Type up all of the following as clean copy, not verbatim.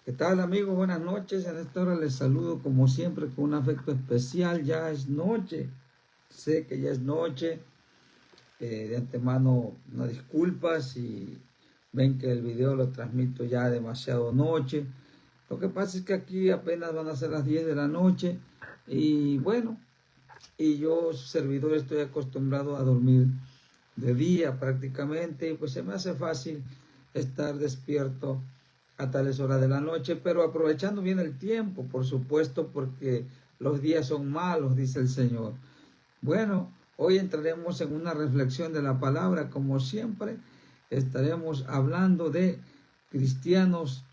¿Qué tal, amigos? Buenas noches. En esta hora les saludo como siempre con un afecto especial. Ya es noche. Sé que ya es noche. De antemano, una disculpa si ven que el video lo transmito ya demasiado noche. Lo que pasa es que aquí apenas van a ser las 10 de la noche. Y bueno, yo, su servidor, estoy acostumbrado a dormir de día prácticamente. Y pues se me hace fácil estar despierto a tales horas de la noche, pero aprovechando bien el tiempo, por supuesto, porque los días son malos, dice el Señor. Bueno, hoy entraremos en una reflexión de la palabra, como siempre. Estaremos hablando de cristianos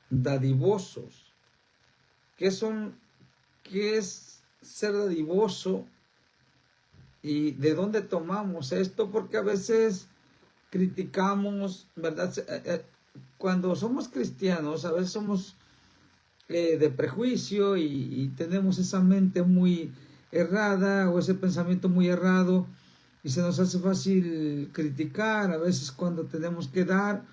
dadivosos. ¿Qué es ser dadivoso? ¿Y de dónde tomamos esto? Porque a veces criticamos, ¿verdad? Cuando somos cristianos, a veces somos de prejuicio y tenemos esa mente muy errada o ese pensamiento muy errado y se nos hace fácil criticar a veces cuando tenemos que dar,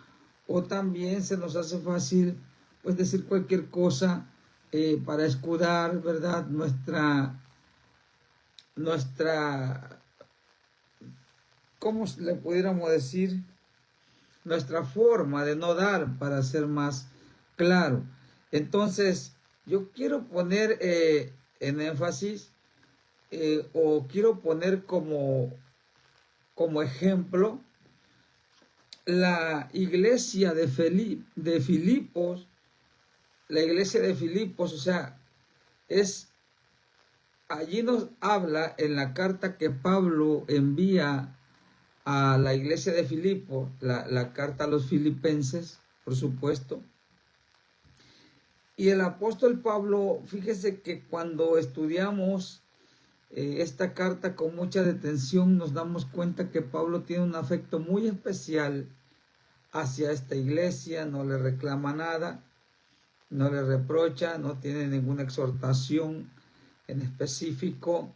o también se nos hace fácil pues decir cualquier cosa para escudar, ¿verdad? Nuestra, ¿cómo le pudiéramos decir? Nuestra forma de no dar, para ser más claro. Entonces, yo quiero poner en énfasis o quiero poner como ejemplo la iglesia de Filipos. La iglesia de Filipos, o sea, allí nos habla en la carta que Pablo envía a la iglesia de Filipos, la carta a los filipenses, por supuesto. Y el apóstol Pablo, fíjese que cuando estudiamos esta carta con mucha detención, nos damos cuenta que Pablo tiene un afecto muy especial hacia esta iglesia, no le reclama nada, no le reprocha, no tiene ninguna exhortación en específico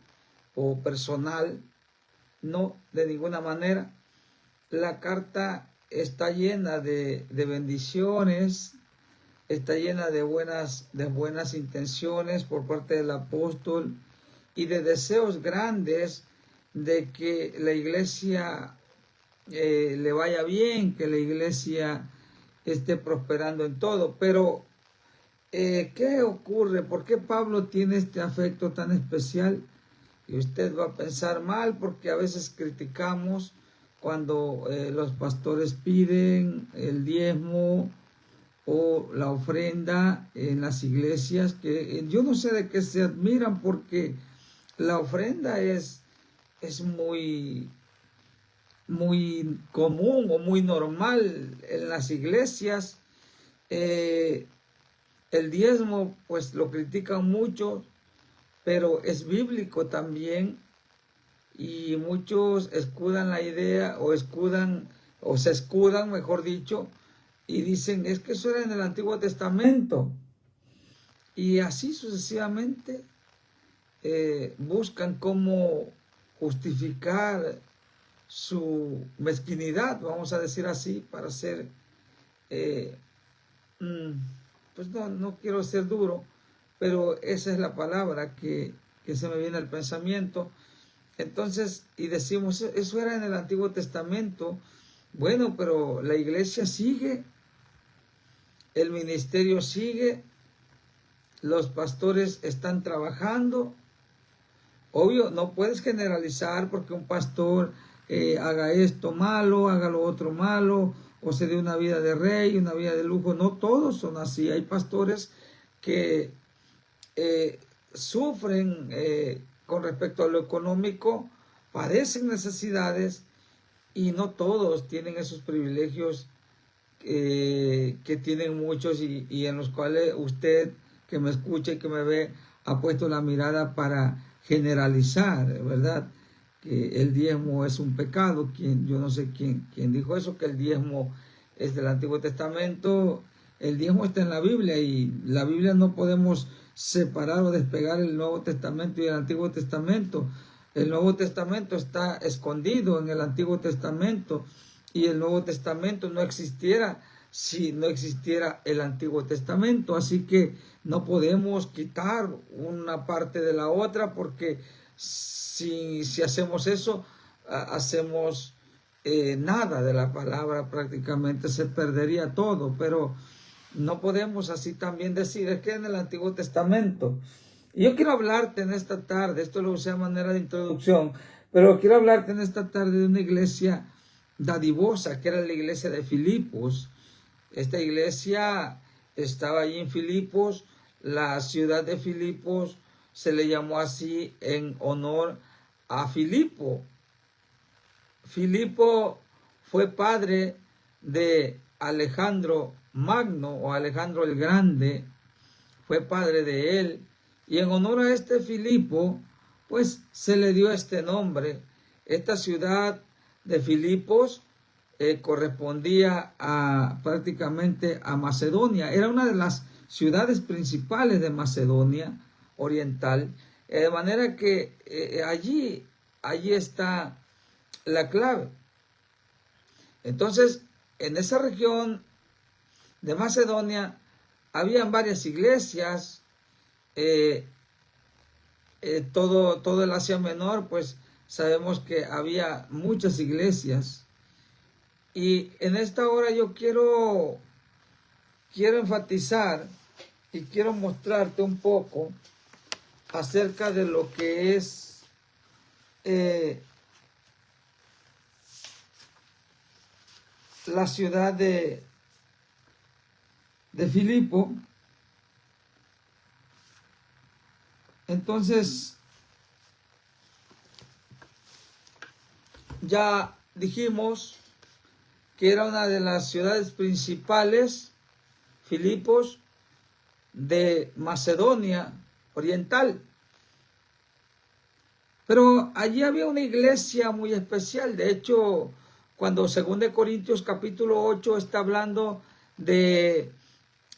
o personal. No, de ninguna manera. La carta está llena de bendiciones, está llena de buenas intenciones por parte del apóstol y de deseos grandes de que la iglesia le vaya bien, que la iglesia esté prosperando en todo. Pero, ¿qué ocurre? ¿Por qué Pablo tiene este afecto tan especial? Y usted va a pensar mal, porque a veces criticamos cuando los pastores piden el diezmo o la ofrenda en las iglesias, que yo no sé de qué se admiran, porque la ofrenda es muy común o muy normal en las iglesias. El diezmo pues lo critican mucho, pero es bíblico también, y muchos escudan la idea o se escudan, mejor dicho, y dicen, es que eso era en el Antiguo Testamento, y así sucesivamente buscan cómo justificar su mezquinidad, vamos a decir así, para ser, pues no quiero ser duro, pero esa es la palabra que se me viene al pensamiento. Entonces, y decimos, eso era en el Antiguo Testamento. Bueno, pero la iglesia sigue, el ministerio sigue, los pastores están trabajando. Obvio, no puedes generalizar porque un pastor haga esto malo, haga lo otro malo, o se dé una vida de rey, una vida de lujo. No todos son así. Hay pastores que sufren con respecto a lo económico, padecen necesidades, y no todos tienen esos privilegios que tienen muchos, y en los cuales usted que me escucha y que me ve ha puesto la mirada para generalizar, ¿verdad? Que el diezmo es un pecado. Yo no sé quién dijo eso, que el diezmo es del Antiguo Testamento. El diezmo está en la Biblia, y la Biblia no podemos separar o despegar el Nuevo Testamento y el Antiguo Testamento. El Nuevo Testamento está escondido en el Antiguo Testamento, y el Nuevo Testamento no existiera si no existiera el Antiguo Testamento. Así que no podemos quitar una parte de la otra, porque si hacemos eso, hacemos nada de la palabra, prácticamente se perdería todo. Pero no podemos así también decir, es que en el Antiguo Testamento. Y yo quiero hablarte en esta tarde, esto lo usé a manera de introducción, pero quiero hablarte en esta tarde de una iglesia dadivosa, que era la iglesia de Filipos. Esta iglesia estaba allí en Filipos. La ciudad de Filipos se le llamó así en honor a Filipo. Filipo fue padre de Alejandro Magno, o Alejandro el Grande, fue padre de él, y en honor a este Filipo, pues se le dio este nombre. Esta ciudad de Filipos correspondía prácticamente a Macedonia. Era una de las ciudades principales de Macedonia Oriental, de manera que allí está la clave. Entonces, en esa región de Macedonia habían varias iglesias. Todo el Asia Menor, pues sabemos que había muchas iglesias. Y en esta hora yo quiero enfatizar y quiero mostrarte un poco acerca de lo que es la ciudad de Filipo. Entonces, ya dijimos que era una de las ciudades principales, Filipos, de Macedonia Oriental. Pero allí había una iglesia muy especial. De hecho, cuando 2 Corintios capítulo 8 está hablando de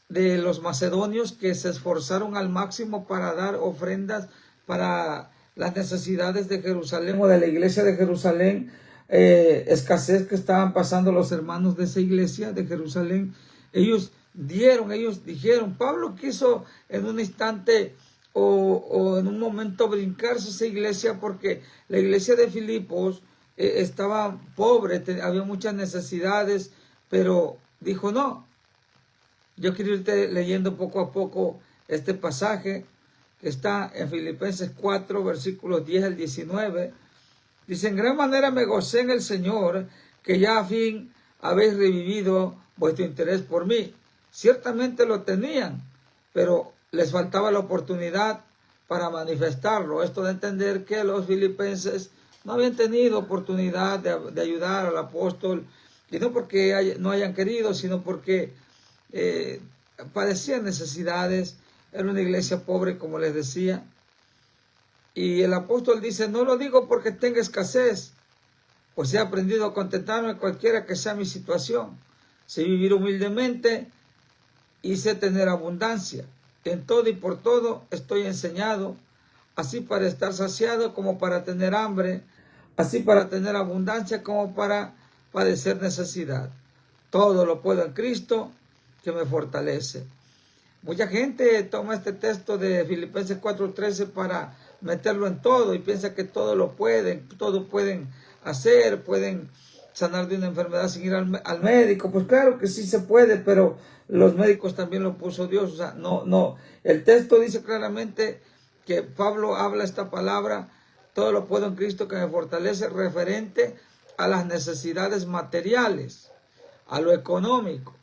los macedonios que se esforzaron al máximo para dar ofrendas para las necesidades de Jerusalén, o de la iglesia de Jerusalén, escasez que estaban pasando los hermanos de esa iglesia de Jerusalén, ellos dijeron, Pablo quiso en un instante o en un momento brincarse esa iglesia, porque la iglesia de Filipos estaba pobre, había muchas necesidades, pero dijo no. Yo quiero irte leyendo poco a poco este pasaje que está en Filipenses 4, versículos 10 al 19. Dice, en gran manera me gocé en el Señor, que ya a fin habéis revivido vuestro interés por mí. Ciertamente lo tenían, pero les faltaba la oportunidad para manifestarlo. Esto de entender que los filipenses no habían tenido oportunidad de ayudar al apóstol, y no porque no hayan querido, sino porque padecían necesidades. Era una iglesia pobre, como les decía. Y el apóstol dice, no lo digo porque tenga escasez, pues he aprendido a contentarme cualquiera que sea mi situación. Sé vivir humildemente y sé tener abundancia. En todo y por todo estoy enseñado, así para estar saciado como para tener hambre, así para tener abundancia como para padecer necesidad. Todo lo puedo en Cristo que me fortalece. Mucha gente toma este texto de Filipenses 4:13 para meterlo en todo y piensa que todo pueden hacer, pueden sanar de una enfermedad sin ir al médico. Pues claro que sí se puede, pero los médicos también lo puso Dios. O sea, no. El texto dice claramente que Pablo habla esta palabra, todo lo puedo en Cristo que me fortalece, referente a las necesidades materiales, a lo económico.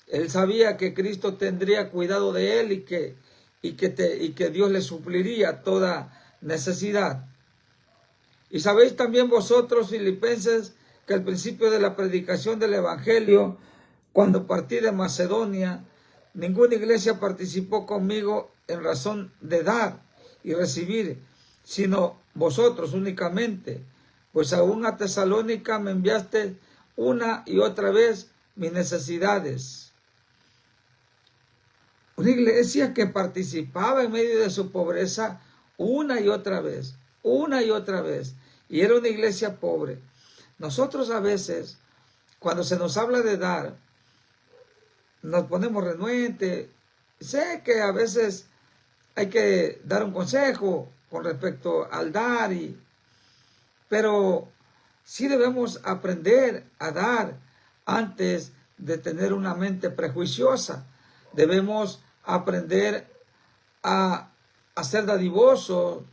Él sabía que Cristo tendría cuidado de él y que Dios le supliría toda necesidad. Y sabéis también vosotros, filipenses, que al principio de la predicación del Evangelio, cuando partí de Macedonia, ninguna iglesia participó conmigo en razón de dar y recibir, sino vosotros únicamente, pues aún a Tesalónica me enviaste una y otra vez mis necesidades. Una iglesia que participaba en medio de su pobreza una y otra vez. Y era una iglesia pobre. Nosotros a veces, cuando se nos habla de dar, nos ponemos renuentes. Sé que a veces hay que dar un consejo con respecto al dar, pero sí debemos aprender a dar antes de tener una mente prejuiciosa. Debemos aprender a ser dadivosos,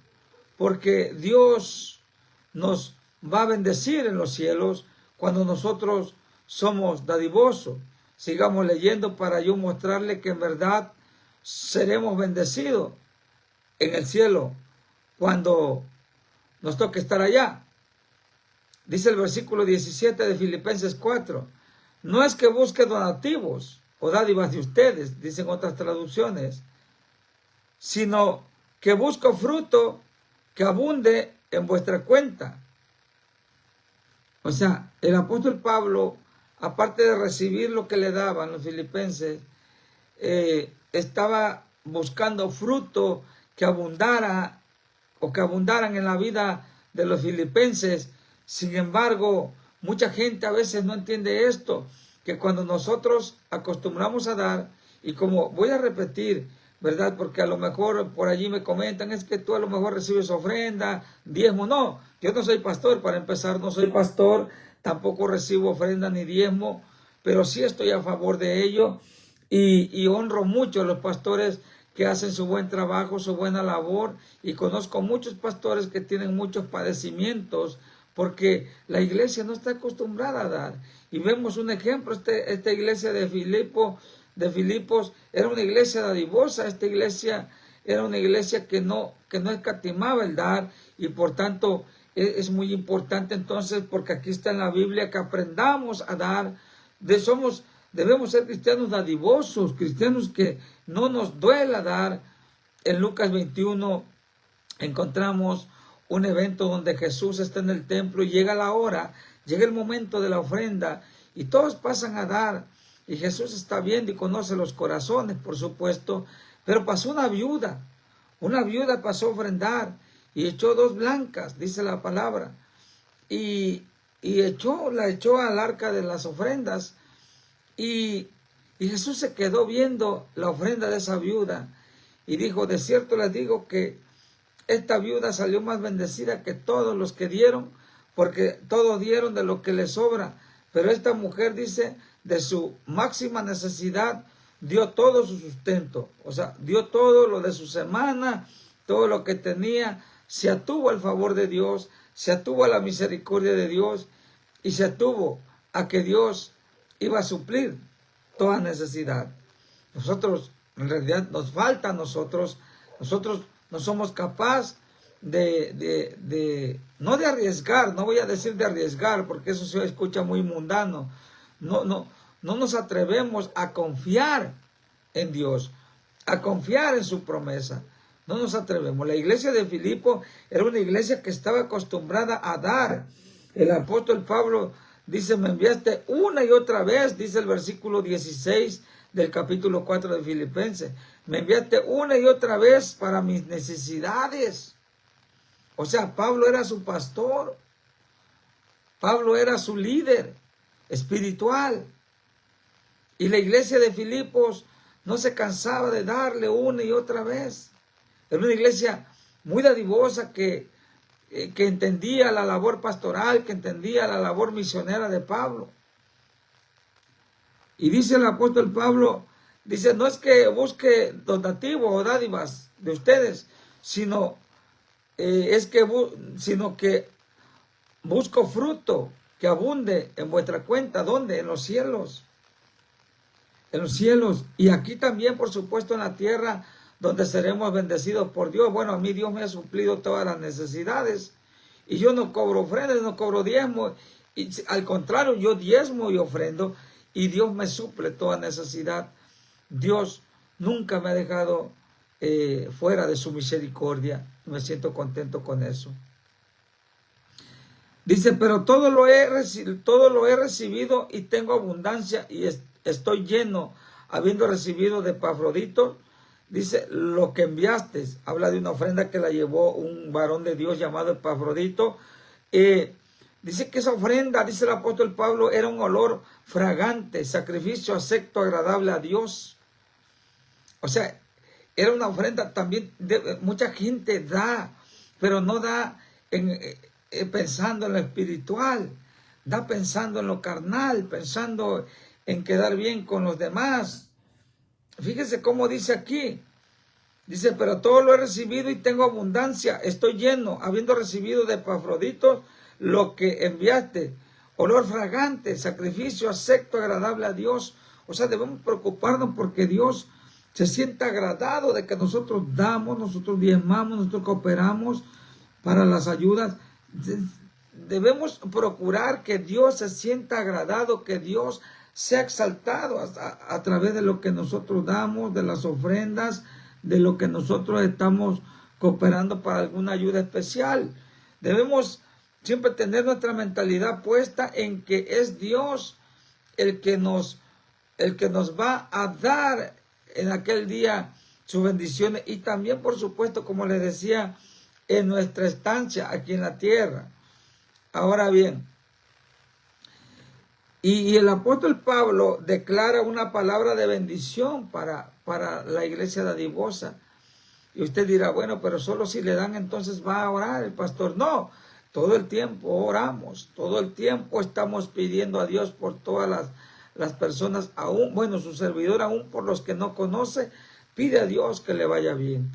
porque Dios nos va a bendecir en los cielos cuando nosotros somos dadivosos. Sigamos leyendo para yo mostrarle que en verdad seremos bendecidos en el cielo cuando nos toque estar allá. Dice el versículo 17 de Filipenses 4. No es que busque donativos o dádivas de ustedes, dicen otras traducciones, sino que busco fruto que abunde en vuestra cuenta. O sea, el apóstol Pablo, aparte de recibir lo que le daban los filipenses, estaba buscando fruto que abundara o que abundaran en la vida de los filipenses. Sin embargo, mucha gente a veces no entiende esto, que cuando nosotros acostumbramos a dar, y como voy a repetir, ¿verdad? Porque a lo mejor por allí me comentan, es que tú a lo mejor recibes ofrenda, diezmo. No, yo no soy pastor, para empezar, no soy pastor, tampoco recibo ofrenda ni diezmo, pero sí estoy a favor de ello y honro mucho a los pastores que hacen su buen trabajo, su buena labor, y conozco muchos pastores que tienen muchos padecimientos porque la iglesia no está acostumbrada a dar. Y vemos un ejemplo, esta iglesia de Filipos era una iglesia dadivosa, esta iglesia era una iglesia que no escatimaba el dar, y por tanto es muy importante entonces, porque aquí está en la Biblia, que aprendamos a dar. Debemos ser cristianos dadivosos, cristianos que no nos duela dar. En Lucas 21 encontramos un evento donde Jesús está en el templo y llega la hora, llega el momento de la ofrenda y todos pasan a dar. Y Jesús está viendo y conoce los corazones, por supuesto, pero pasó una viuda pasó a ofrendar y echó 2 blancas, dice la palabra, y la echó al arca de las ofrendas. Y Jesús se quedó viendo la ofrenda de esa viuda y dijo, de cierto les digo que esta viuda salió más bendecida que todos los que dieron, porque todos dieron de lo que les sobra. Pero esta mujer, dice, de su máxima necesidad, dio todo su sustento. O sea, dio todo lo de su semana, todo lo que tenía, se atuvo al favor de Dios, se atuvo a la misericordia de Dios y se atuvo a que Dios iba a suplir toda necesidad. Nosotros, en realidad, nos falta a nosotros no somos capaces no de arriesgar, no voy a decir de arriesgar, porque eso se escucha muy mundano. No nos atrevemos a confiar en Dios, a confiar en su promesa. No nos atrevemos. La iglesia de Filipo era una iglesia que estaba acostumbrada a dar. El apóstol Pablo dice, me enviaste una y otra vez, dice el versículo 16 del capítulo 4 de Filipenses. Me enviaste una y otra vez para mis necesidades. O sea, Pablo era su pastor. Pablo era su líder espiritual. Y la iglesia de Filipos no se cansaba de darle una y otra vez. Era una iglesia muy dadivosa que entendía la labor pastoral, que entendía la labor misionera de Pablo. Y dice el apóstol Pablo, dice, no es que busque donativos o dádivas de ustedes, sino que busco fruto que abunde en vuestra cuenta. ¿Dónde? En los cielos. En los cielos. Y aquí también, por supuesto, en la tierra, donde seremos bendecidos por Dios. Bueno, a mí Dios me ha suplido todas las necesidades. Y yo no cobro ofrendas, no cobro diezmo. Y al contrario, yo diezmo y ofrendo. Y Dios me suple toda necesidad. Dios nunca me ha dejado fuera de su misericordia. Me siento contento con eso. Dice, pero todo lo he recibido y tengo abundancia y estoy lleno, habiendo recibido de Epafrodito. Dice, lo que enviaste, habla de una ofrenda que la llevó un varón de Dios llamado Epafrodito. Dice que esa ofrenda, dice el apóstol Pablo, era un olor fragante, sacrificio acepto, agradable a Dios. O sea, era una ofrenda también, mucha gente da, pero no da pensando en lo espiritual, da pensando en lo carnal, pensando en quedar bien con los demás. Fíjese cómo dice aquí. Dice, pero todo lo he recibido y tengo abundancia, estoy lleno, habiendo recibido de Epafrodito lo que enviaste, olor fragante, sacrificio acepto, agradable a Dios. O sea, debemos preocuparnos porque Dios se sienta agradado de que nosotros damos, nosotros diezmamos, nosotros cooperamos para las ayudas. Debemos procurar que Dios se sienta agradado, que Dios sea exaltado a través de lo que nosotros damos, de las ofrendas, de lo que nosotros estamos cooperando para alguna ayuda especial. Debemos siempre tener nuestra mentalidad puesta en que es Dios el que nos va a dar en aquel día sus bendiciones y también, por supuesto, como les decía, en nuestra estancia aquí en la tierra. Ahora bien, y el apóstol Pablo declara una palabra de bendición para la iglesia dadivosa. Y usted dirá, bueno, pero solo si le dan entonces va a orar el pastor. No, todo el tiempo oramos, todo el tiempo estamos pidiendo a Dios por todas las personas, aún, bueno, su servidor aún por los que no conoce, pide a Dios que le vaya bien.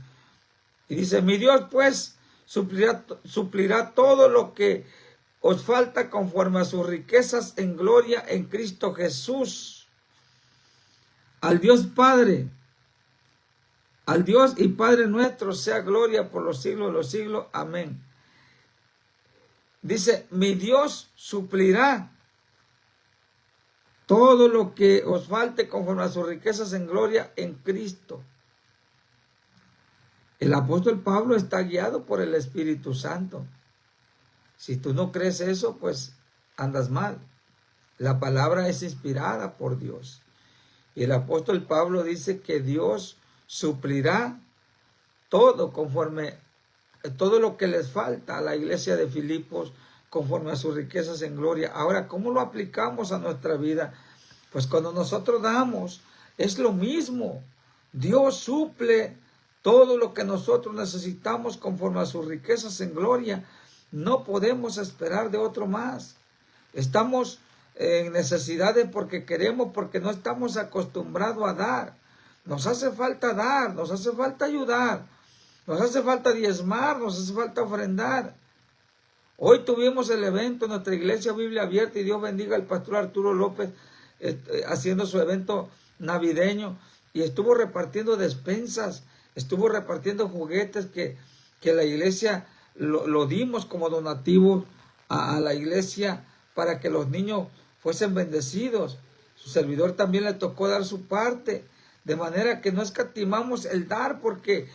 Y dice, mi Dios pues suplirá todo lo que os falta conforme a sus riquezas en gloria en Cristo Jesús. Al Dios Padre, al Dios y Padre nuestro sea gloria por los siglos de los siglos. Amén. Dice, mi Dios suplirá todo lo que os falte conforme a sus riquezas en gloria en Cristo. El apóstol Pablo está guiado por el Espíritu Santo. Si tú no crees eso, pues andas mal. La palabra es inspirada por Dios. Y el apóstol Pablo dice que Dios suplirá todo conforme, todo lo que les falta a la iglesia de Filipos conforme a sus riquezas en gloria. Ahora, ¿cómo lo aplicamos a nuestra vida? Pues cuando nosotros damos, es lo mismo. Dios suple todo lo que nosotros necesitamos conforme a sus riquezas en gloria. No podemos esperar de otro más. Estamos en necesidades porque queremos, porque no estamos acostumbrados a dar. Nos hace falta dar, nos hace falta ayudar, nos hace falta diezmar, nos hace falta ofrendar. Hoy tuvimos el evento en nuestra iglesia Biblia Abierta y Dios bendiga al pastor Arturo López haciendo su evento navideño y estuvo repartiendo despensas, estuvo repartiendo juguetes que la iglesia lo dimos como donativo a la iglesia para que los niños fuesen bendecidos. Su servidor también le tocó dar su parte, de manera que no escatimamos el dar porque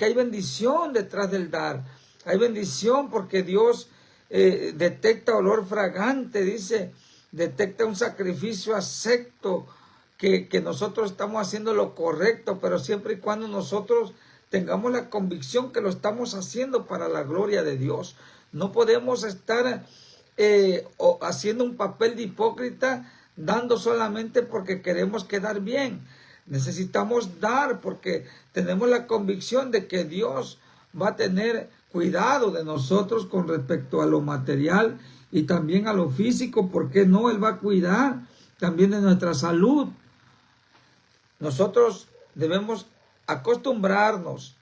hay bendición detrás del dar. Hay bendición porque Dios detecta olor fragante, dice, detecta un sacrificio acepto, que nosotros estamos haciendo lo correcto, pero siempre y cuando nosotros tengamos la convicción que lo estamos haciendo para la gloria de Dios. No podemos estar haciendo un papel de hipócrita, dando solamente porque queremos quedar bien. Necesitamos dar porque tenemos la convicción de que Dios va a tener cuidado de nosotros con respecto a lo material y también a lo físico. ¿Por qué no? Él va a cuidar también de nuestra salud. Nosotros debemos acostumbrarnos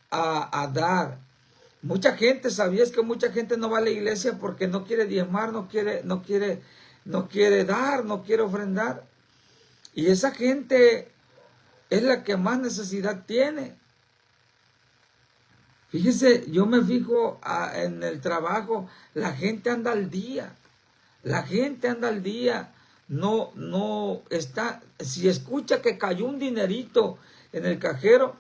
a dar. Mucha gente, ¿sabías que mucha gente no va a la iglesia porque no quiere diezmar, no quiere dar, no quiere ofrendar? Y esa gente es la que más necesidad tiene. Fíjese, yo me fijo en el trabajo, la gente anda al día. La gente anda al día. No está, si escucha que cayó un dinerito en el cajero,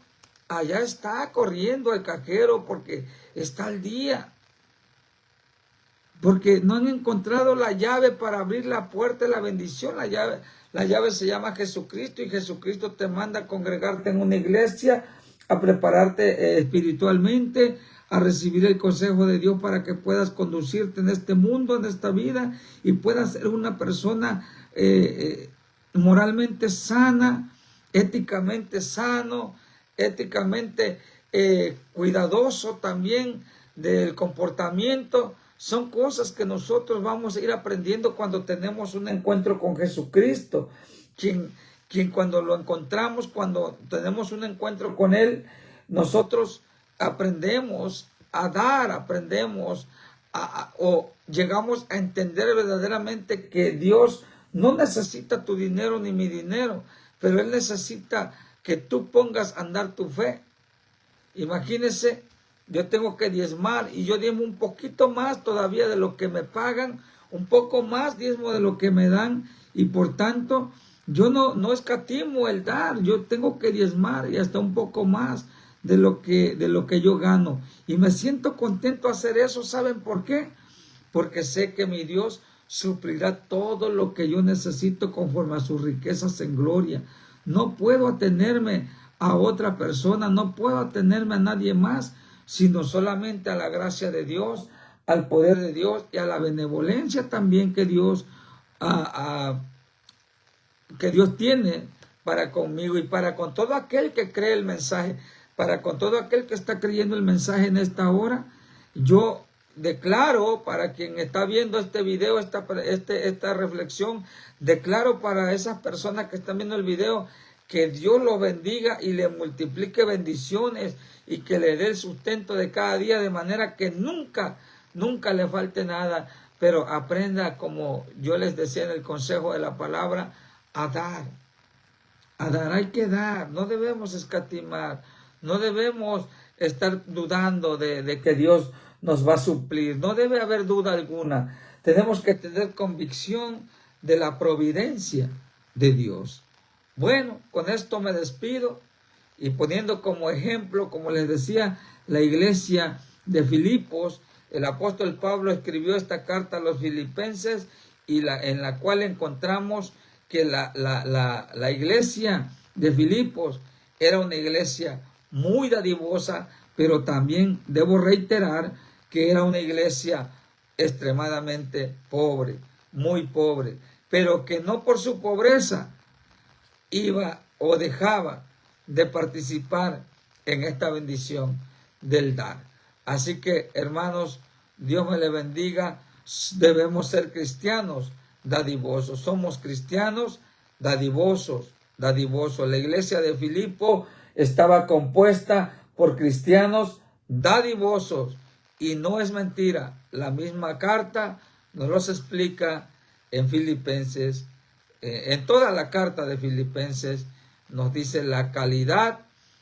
allá está corriendo al cajero porque está al día. Porque no han encontrado la llave para abrir la puerta de la bendición. La llave se llama Jesucristo y Jesucristo te manda a congregarte en una iglesia, a prepararte espiritualmente, a recibir el consejo de Dios para que puedas conducirte en este mundo, en esta vida, y puedas ser una persona moralmente sana, éticamente sano, éticamente cuidadoso también del comportamiento. Son cosas que nosotros vamos a ir aprendiendo cuando tenemos un encuentro con Jesucristo, quien cuando lo encontramos, cuando tenemos un encuentro con Él, nosotros aprendemos a dar, aprendemos o llegamos a entender verdaderamente que Dios no necesita tu dinero ni mi dinero, pero Él necesita que tú pongas a andar tu fe. Imagínense, yo tengo que diezmar y yo diezmo un poquito más todavía de lo que me pagan, un poco más diezmo de lo que me dan, y por tanto yo no escatimo el dar, yo tengo que diezmar y hasta un poco más de lo que yo gano. Y me siento contento hacer eso. ¿Saben por qué? Porque sé que mi Dios suplirá todo lo que yo necesito conforme a sus riquezas en gloria. No puedo atenerme a otra persona, no puedo atenerme a nadie más, sino solamente a la gracia de Dios, al poder de Dios y a la benevolencia también que Dios tiene para conmigo y para con todo aquel que cree el mensaje, para con todo aquel que está creyendo el mensaje en esta hora. Yo declaro, para quien está viendo este video, esta reflexión, declaro para esas personas que están viendo el video, que Dios lo bendiga y le multiplique bendiciones y que le dé el sustento de cada día, de manera que nunca le falte nada, pero aprenda, como yo les decía en el consejo de la palabra, a dar. Hay que dar, no debemos escatimar, no debemos estar dudando de que Dios nos va a suplir, no debe haber duda alguna. Tenemos que tener convicción de la providencia de Dios. Bueno, con esto me despido y poniendo como ejemplo, como les decía, la iglesia de Filipos. El apóstol Pablo escribió esta carta a los filipenses en la cual encontramos que la iglesia de Filipos era una iglesia muy dadivosa, pero también debo reiterar que era una iglesia extremadamente pobre, muy pobre, pero que no por su pobreza iba o dejaba de participar en esta bendición del dar. Así que, hermanos, Dios me le bendiga. Debemos ser cristianos dadivosos. Somos cristianos dadivosos. La iglesia de Filipo estaba compuesta por cristianos dadivosos. Y no es mentira. La misma carta nos los explica en Filipenses. En toda la carta de Filipenses nos dice la calidad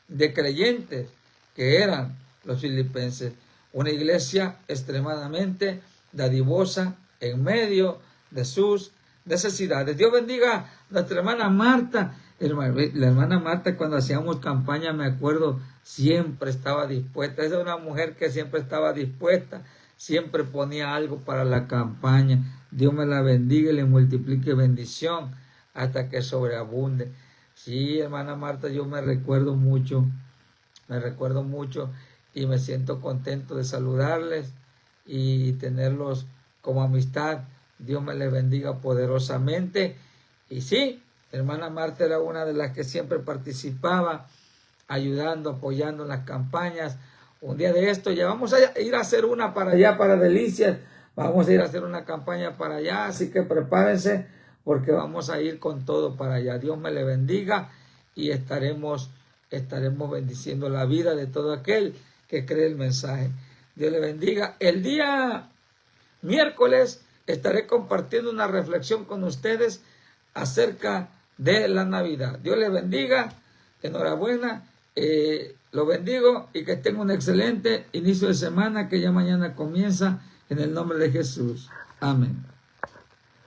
de creyentes que eran los filipenses. Una iglesia extremadamente dadivosa en medio de sus necesidades. Dios bendiga a nuestra hermana Marta. La hermana Marta, cuando hacíamos campaña, me acuerdo, siempre estaba dispuesta. Es una mujer que siempre estaba dispuesta, siempre ponía algo para la campaña. Dios me la bendiga y le multiplique bendición hasta que sobreabunde. Sí, hermana Marta, yo me recuerdo mucho y me siento contento de saludarles y tenerlos como amistad. Dios me les bendiga poderosamente. Y sí, hermana Marta era una de las que siempre participaba, ayudando, apoyando en las campañas. Un día de esto ya vamos a ir a hacer una para allá, para Delicias. Vamos a ir a hacer una campaña para allá, así que prepárense porque vamos a ir con todo para allá. Dios me le bendiga y estaremos bendiciendo la vida de todo aquel que cree el mensaje. Dios le bendiga. El día miércoles estaré compartiendo una reflexión con ustedes acerca de la Navidad. Dios le bendiga. Enhorabuena. Lo bendigo y que tenga un excelente inicio de semana que ya mañana comienza en el nombre de Jesús. Amén.